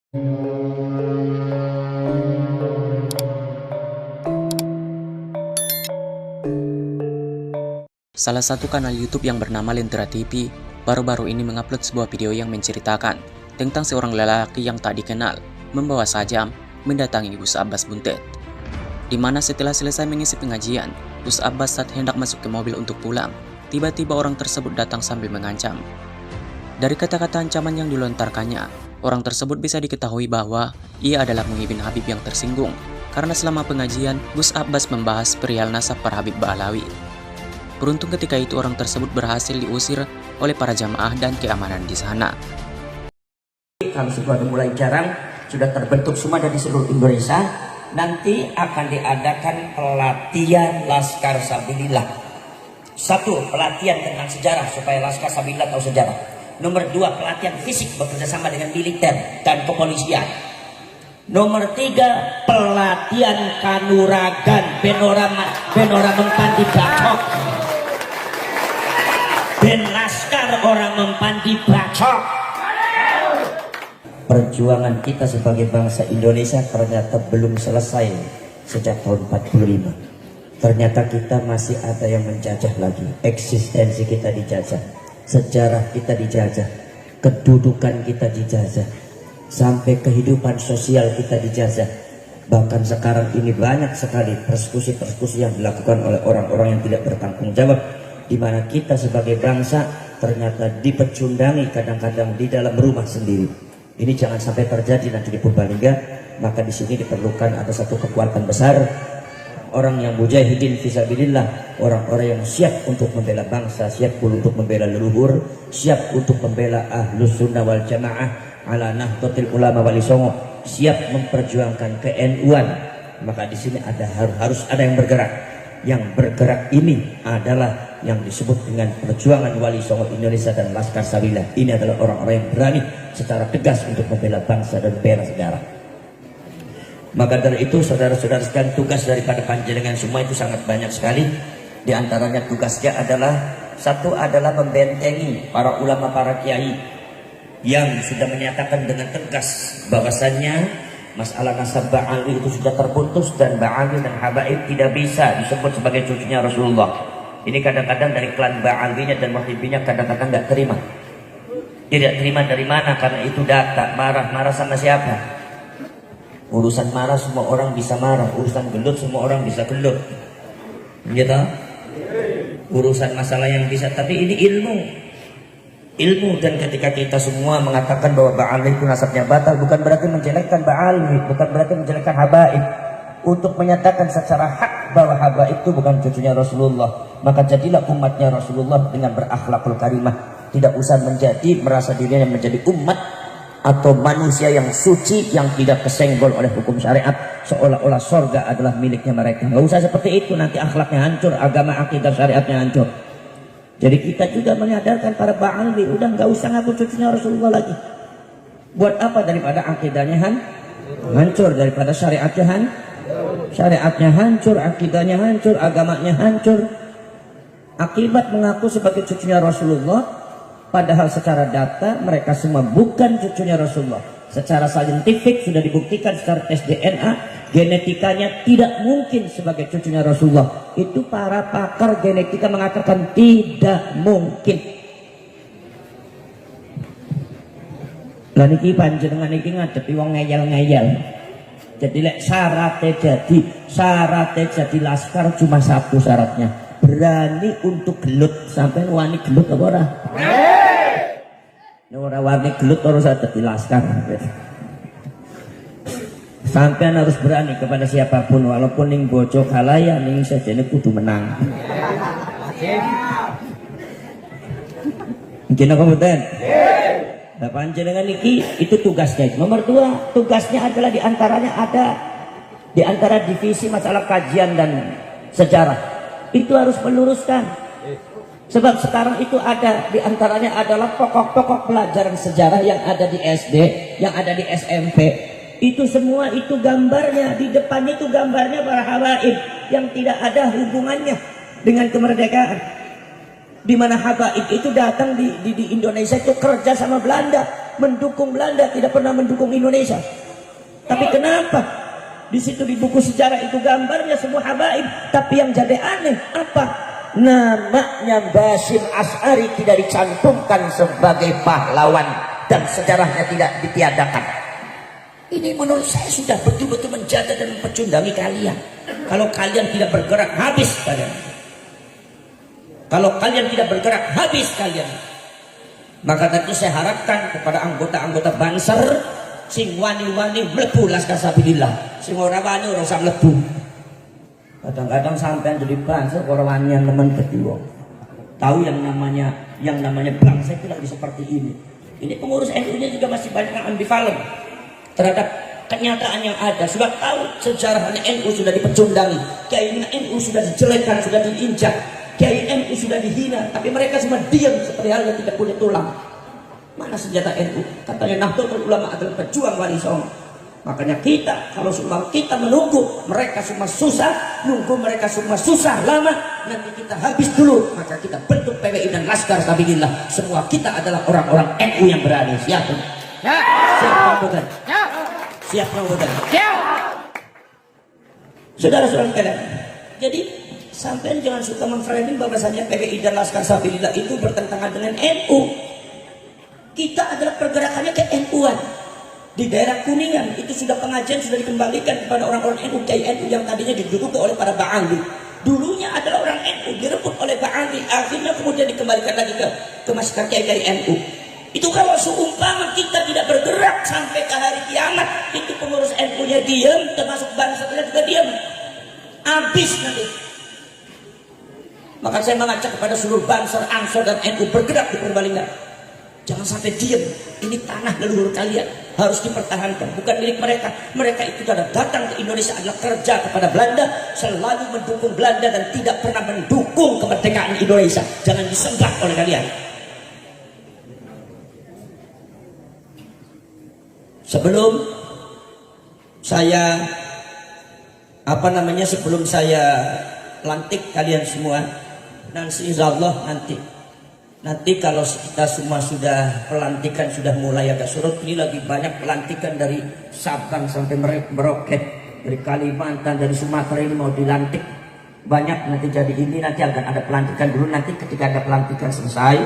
Salah satu kanal YouTube yang bernama Lentera TV baru-baru ini mengupload sebuah video yang menceritakan tentang seorang lelaki yang tak dikenal membawa sajam mendatangi Gus Abbas Buntet, di mana setelah selesai mengisi pengajian, Gus Abbas saat hendak masuk ke mobil untuk pulang, tiba-tiba orang tersebut datang sambil mengancam. Dari kata-kata ancaman yang dilontarkannya, orang tersebut bisa diketahui bahwa ia adalah Muhyiddin Habib yang tersinggung karena selama pengajian Gus Abbas membahas perihal nasab para Habib Ba'alawi. Beruntung ketika itu orang tersebut berhasil diusir oleh para jamaah dan keamanan di sana. Kalau sudah mulai jarang, sudah terbentuk semua dari seluruh Indonesia. Nanti akan diadakan pelatihan Laskar Sabilillah. Satu, pelatihan tentang sejarah supaya Laskar Sabilillah tahu sejarah. Nomor dua, pelatihan fisik bekerjasama dengan militer dan kepolisian. Nomor tiga, pelatihan kanuragan benora mempan di bacok. Ben Laskar orang mempan di bacok. Perjuangan kita sebagai bangsa Indonesia ternyata belum selesai sejak tahun 45. Ternyata kita masih ada yang menjajah lagi. Eksistensi kita dijajah, sejarah kita dijajah, kedudukan kita dijajah, sampai kehidupan sosial kita dijajah. Bahkan sekarang ini banyak sekali persekusi-persekusi yang dilakukan oleh orang-orang yang tidak bertanggung jawab, di mana kita sebagai bangsa ternyata dipecundangi kadang-kadang di dalam rumah sendiri. Ini jangan sampai terjadi nanti di Purbalingga. Maka di sini diperlukan ada satu kekuatan besar, orang yang mujahidin fisabilillah, orang-orang yang siap untuk membela bangsa, siap untuk membela leluhur, siap untuk membela ahlus sunnah wal jamaah ala nahdlatul ulama wali songo, siap memperjuangkan ke-NU-an. Maka di sini harus ada yang bergerak. Yang bergerak ini adalah yang disebut dengan perjuangan Wali Songo Indonesia dan Laskar Sabilillah. Ini adalah orang-orang yang berani secara tegas untuk membela bangsa dan membela negara. Maka dari itu saudara-saudara sekalian, tugas daripada panjenengan semua itu sangat banyak sekali. Di antaranya tugasnya adalah, satu adalah membentengi para ulama, para kiai yang sudah menyatakan dengan tegas bahwasannya masalah nasab Ba'ali itu sudah terputus dan Ba'ali dan Habaib tidak bisa disebut sebagai cucunya Rasulullah. Ini kadang-kadang dari klan Ba'alinya dan Wahibinya kadang-kadang nggak terima. Tidak terima dari mana? Karena itu data, marah sama siapa? Urusan marah semua orang bisa marah, urusan gelut semua orang bisa gelut. Gitu? Urusan masalah yang bisa, tapi ini ilmu, dan ketika kita semua mengatakan bahwa Ba'ali itu nasabnya batal, bukan berarti menjelekkan Ba'ali, bukan berarti menjelekkan Habaib. Untuk menyatakan secara hak bahwa Habaib itu bukan cucunya Rasulullah, maka jadilah umatnya Rasulullah dengan berakhlakul karimah. Tidak usah merasa dirinya menjadi umat atau manusia yang suci, yang tidak kesenggol oleh hukum syariat, seolah-olah sorga adalah miliknya mereka. Nggak usah seperti itu, nanti akhlaknya hancur, agama akidah syariatnya hancur. Jadi kita juga menyadarkan para Ba'ali, udah nggak usah ngaku cucunya Rasulullah lagi. Buat apa? Daripada akidahnya hancur, daripada syariatnya hancur, akidahnya hancur, agamanya hancur. Akibat mengaku sebagai cucunya Rasulullah, padahal secara data mereka semua bukan cucunya Rasulullah. Secara saintifik sudah dibuktikan secara tes DNA, genetikanya tidak mungkin sebagai cucunya Rasulullah. Itu para pakar genetika mengatakan tidak mungkin. Lah niki panjenengan iki ngadepi wong ngeyel-ngeyel. Jadi lek syaratnya jadi Laskar cuma satu syaratnya, berani untuk gelut. Sampai wani gelut apa ora? Ora wani gelut terus dadi Laskar. Sampean harus berani kepada siapapun, walaupun ning bojo kalaya ning sajane kudu menang. Mungkin apa mboten? Nah, panjenengan iki itu tugasnya. Nomor dua, tugasnya adalah diantaranya ada di antara divisi masalah kajian dan sejarah. Itu harus meluruskan. Sebab sekarang itu ada di antaranya adalah pokok-pokok pelajaran sejarah yang ada di SD, yang ada di SMP. Itu semua itu gambarnya, di depan itu gambarnya para habaib yang tidak ada hubungannya dengan kemerdekaan. Di mana habaib itu datang di Indonesia itu kerja sama Belanda. mendukung Belanda, tidak pernah mendukung Indonesia. Tapi kenapa di situ di buku sejarah itu gambarnya semua habaib, tapi yang jadi aneh apa? Namanya Basim Asy'ari tidak dicantumkan sebagai pahlawan dan sejarahnya tidak ditiadakan. Ini menurut saya sudah betul-betul menjaga dan mempecundangi kalian. Kalau kalian tidak bergerak, habis kalian. Kalau kalian tidak bergerak, habis kalian. Maka tentu saya harapkan kepada anggota-anggota Banser, sing wani-wani mlebu Laskar Sabilillah, sing ora wani ora usah mlebu. Kadang-kadang sampean jadi Banser ora wani yang nemen kedua. Tahu yang namanya bangsa itu lagi seperti ini. Ini pengurus NU-nya juga masih banyak yang ambivalen terhadap kenyataan yang ada. Sudah tahu sejarahnya NU sudah dipecundangi, kiai NU sudah dijelekkan, sudah diinjak, kiai NU sudah dihina, tapi mereka cuma diam seperti halnya tidak punya tulang. Mana senjata NU? Katanya Nahdlatul Ulama adalah pejuang wali songo. Makanya kita, kalau semua kita menunggu mereka semua susah, nunggu mereka semua susah lama, nanti kita habis dulu. Maka kita bentuk PWI dan Laskar Sabilillah. Semua kita adalah orang-orang NU yang berani. Siap? Ya. Siap, Bang. Ya. Siap, Bang. Ya. Saudara-saudara sekalian, jadi sampai jangan suka memframing bahwasanya PWI dan Laskar Sabilillah itu bertentangan dengan NU. Kita adalah pergerakannya ke NU-an. Di daerah Kuningan itu sudah pengajian sudah dikembalikan kepada orang-orang NU, kiai NU yang tadinya diduduki oleh para Ba'ali. Dulunya adalah orang NU, direbut oleh Ba'ali, akhirnya kemudian dikembalikan lagi ke masyarakat kiai NU. Itu kalau seumpama kita tidak bergerak sampai ke hari kiamat, itu pengurus NU-nya diam, termasuk bangsanya juga diam. Habis nanti. Maka saya mengajak kepada seluruh Banser, Ansor dan NU bergerak di Purbalingga. Jangan sampai diam. Ini tanah leluhur kalian, harus dipertahankan, bukan milik mereka. Mereka itu sudah datang ke Indonesia adalah kerja kepada Belanda, selalu mendukung Belanda dan tidak pernah mendukung kemerdekaan Indonesia. Jangan disembah oleh kalian. Sebelum saya lantik kalian semua, nanti insyaallah nanti kalau kita semua sudah pelantikan sudah mulai agak surut, ini lagi banyak pelantikan dari Sabang sampai Merauke, dari Kalimantan, dari Sumatera ini mau dilantik banyak nanti. Jadi ini nanti akan ada pelantikan dulu, nanti ketika ada pelantikan selesai,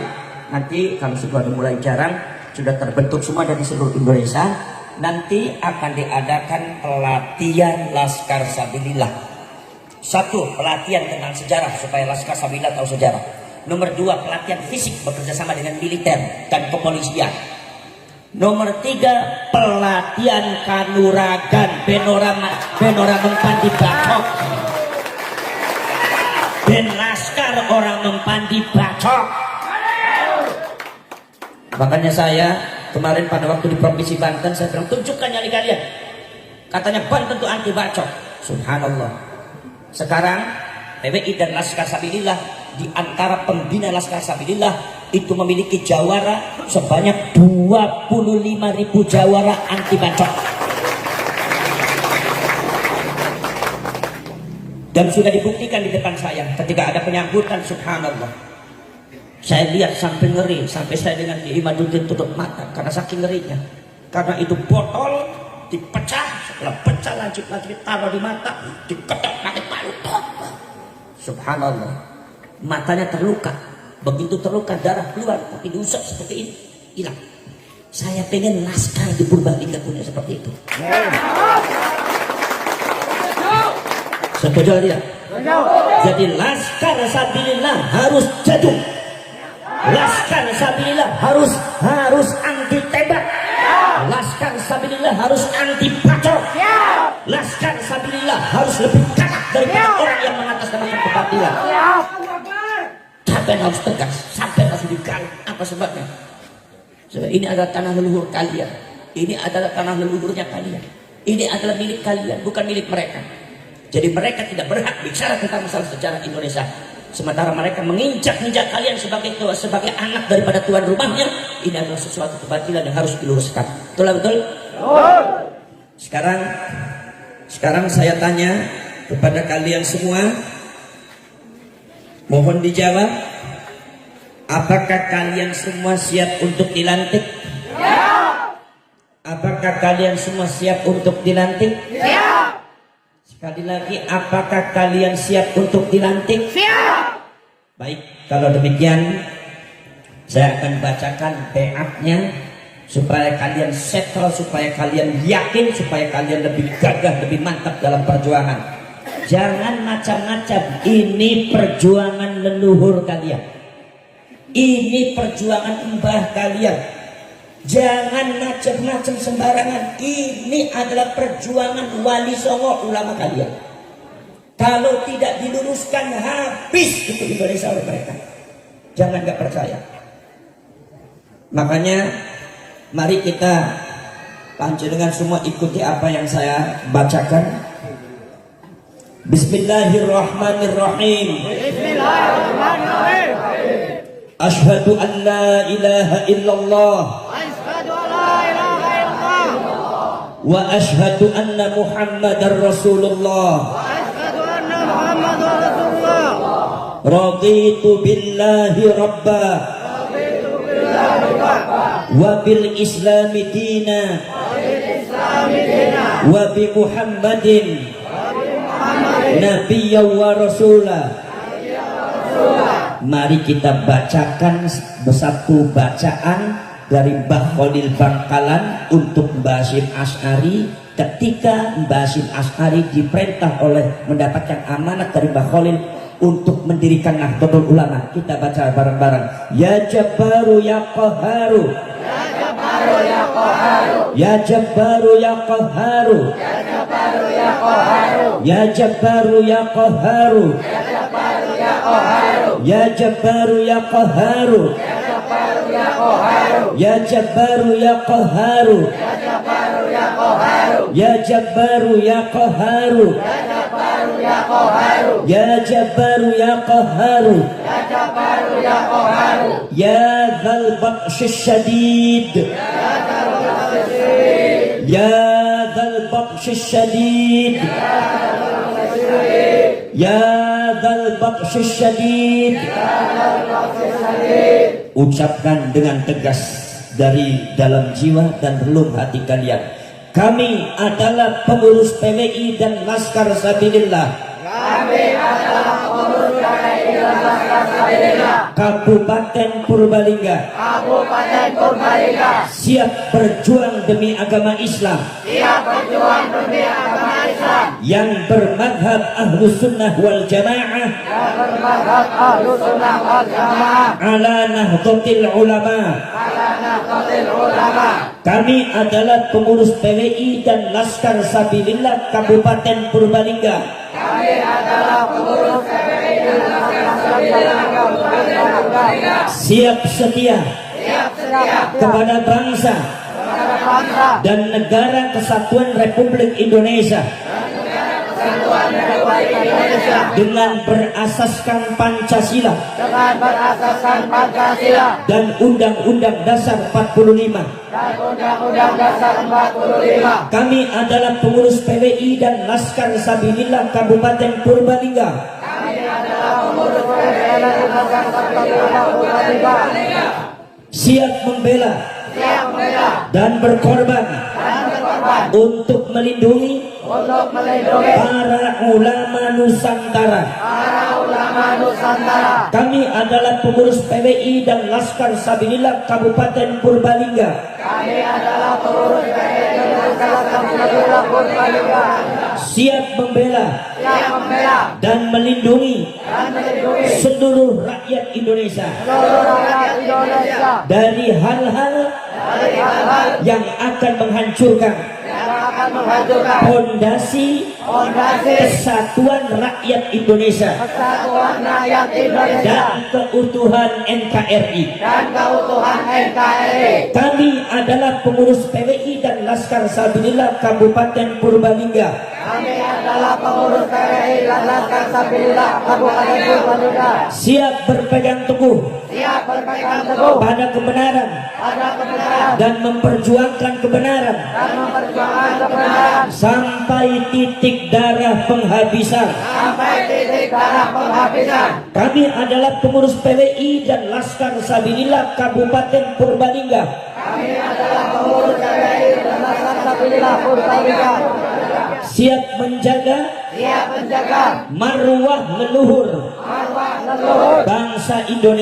nanti kalau sudah mulai jarang sudah terbentuk semua dari seluruh Indonesia, nanti akan diadakan pelatihan Laskar Sabilillah. Satu, pelatihan tentang sejarah supaya Laskar Sabilillah tahu sejarah. Nomor 2, pelatihan fisik bekerja sama dengan militer dan kepolisian. Nomor 3, pelatihan kanuragan benora mempandi bacok. Ben Laskar orang mempandi bacok. Makanya saya kemarin pada waktu di Provinsi Banten saya bilang tunjukkan nyali kalian. Katanya Banten itu anti bacok. Subhanallah. Sekarang PWI dan Laskar Sabilillah di antara pembina Laskar Sabilillah itu memiliki jawara sebanyak 25.000 jawara anti bacok. Dan sudah dibuktikan di depan saya ketika ada penyambutan. Subhanallah, saya lihat sampai ngeri, sampai saya dengan Imaduddin tutup mata karena saking ngerinya. Karena itu botol dipecah, setelah pecah lanjut taruh di mata, diketok pakai palu. Subhanallah, matanya terluka, begitu terluka darah keluar, tapi diusap seperti ini, hilang. Saya pengen Laskar di Purbalingga punya seperti itu. Setuju tidak? Jadi Laskar Sabilillah harus jatuh. Laskar Sabilillah harus anti tembak. Laskar Sabilillah harus anti bacok. Laskar Sabilillah harus lebih kalah daripada orang yang mengatasnamakan kebatilan. Sampai harus tegas, sampai harus digali. Apa sebabnya? Sebab ini adalah tanah leluhur kalian. Ini adalah tanah leluhurnya kalian. Ini adalah milik kalian, bukan milik mereka. Jadi mereka tidak berhak bicara tentang masalah sejarah Indonesia. Sementara mereka menginjak-injak kalian sebagai anak daripada tuan rumahnya. Ini adalah sesuatu kebatilan yang harus diluruskan. Betul? Sekarang saya tanya kepada kalian semua, mohon dijawab, apakah kalian semua siap untuk dilantik? Ya. Apakah kalian semua siap untuk dilantik? Siap. Sekali lagi, apakah kalian siap untuk dilantik? Siap. Baik, kalau demikian saya akan bacakan PA-nya supaya kalian settle, supaya kalian yakin, supaya kalian lebih gagah, lebih mantap dalam perjuangan. Jangan macam-macam, ini perjuangan leluhur kalian. Ini perjuangan mbah kalian. Jangan macam-macam sembarangan. Ini adalah perjuangan Wali Songo, ulama kalian. Kalau tidak diluruskan, habis untuk Indonesia oleh mereka. Jangan gak percaya. Makanya mari kita panjenengan semua ikuti apa yang saya bacakan. Bismillahirrahmanirrahim. Bismillahirrahmanirrahim. Asyhadu an la ilaha illallah Asyhadu an la ilaha illallah. wa asyhadu anna Muhammadar Rasulullah. Asyhadu anna Muhammadar Rasulullah. Raditu billahi rabba wa bil islami dina wa bi Muhammadin nabiyya wa rasula. Mari kita bacakan satu bacaan dari Mbah Khalil Bangkalan untuk Mbah Hasyim Asy'ari ketika Mbah Hasyim Asy'ari diperintah oleh mendapatkan amanat dari Mbah Khalil untuk mendirikan Nahdlatul Ulama. Kita baca bareng-bareng. Ya Jabbaru ya Qahharu, Ya Jabbaru ya Qahharu, ya Jabbaru ya Qahharu, Ya Jabbaru ya Qahharu, ya Jabbaru ya Qahharu, Ya Jabbaru ya Qahharu, ya Jabbaru ya Qahharu, Ya Jabbaru ya Qahharu, ya Jabbaru ya Qahharu, Ya Jabbaru ya Qahharu, ya Jabbaru ya Qahharu, ya Dzal Batsyis Syadid, ya Dzal Batsyis Syadid, ya Dzal Batsyis Syadid. Ucapkan dengan tegas dari dalam jiwa dan relung hati kalian. Kami adalah pengurus PWI dan Laskar Sabilillah. Kami adalah pengurus PWI dan Laskar Sabilillah Kabupaten Purbalingga. Kabupaten Purbalingga. Siap berjuang demi agama Islam. Siap berjuang demi agama Islam. Yang bermadhab Ahlus Sunnah wal Jamaah. Yang bermadhab Ahlus Sunnah wal Jamaah. Ala Nahdlatul Ulama. Ala Nahdlatul Ulama. Kami adalah pengurus PWI dan Laskar Sabilillah Kabupaten Purbalingga. Kami adalah pengurus PWI dan Laskar Sabilillah Kabupaten Purbalingga. Siap setia Siap setia kepada bangsa kepada bangsa dan negara kesatuan Republik Indonesia Kesatuan Republik Indonesia dengan berasaskan Pancasila dengan berasaskan Pancasila dan Undang-Undang Dasar 45. dan Undang-Undang Dasar 45. Kami adalah pengurus PWI dan Laskar Sabilillah Kabupaten Purbalingga. Kami adalah pengurus PWI dan Laskar Sabilillah Purbalingga. Siap membela Siap membela dan berkorban dan berkorban untuk melindungi untuk melindungi para ulama Nusantara. para ulama Nusantara. Kami adalah pengurus PWI dan Laskar Sabilillah Kabupaten Purbalingga. Kami adalah pengurus PWI dan Laskar Sabilillah Purbalingga. Siap membela Siap membela dan melindungi dan melindungi seluruh rakyat Indonesia seluruh rakyat Indonesia dari hal-hal dari hal-hal yang akan menghancurkan yang akan menghancurkan fondasi fondasi kesatuan rakyat Indonesia kesatuan rakyat Indonesia dan keutuhan NKRI. dan keutuhan NKRI. Kami adalah pengurus PWI dan Laskar Sabilillah Kabupaten Purbalingga. Kami adalah pengurus PWI dan Laskar Sabilillah Kabupaten Purbalingga. Siap berpegang teguh Siap berpegang teguh pada kebenaran pada kebenaran dan memperjuangkan kebenaran dan memperjuangkan kebenaran sampai titik darah penghabisan. sampai titik darah penghabisan. Kami adalah pengurus PWI dan Laskar Sabilillah Kabupaten Purbalingga. Kami adalah pengurus PWI dan Sabilillah Murtalikan. siap menjaga Siap menjaga marwah leluhur marwah leluhur bangsa Indonesia.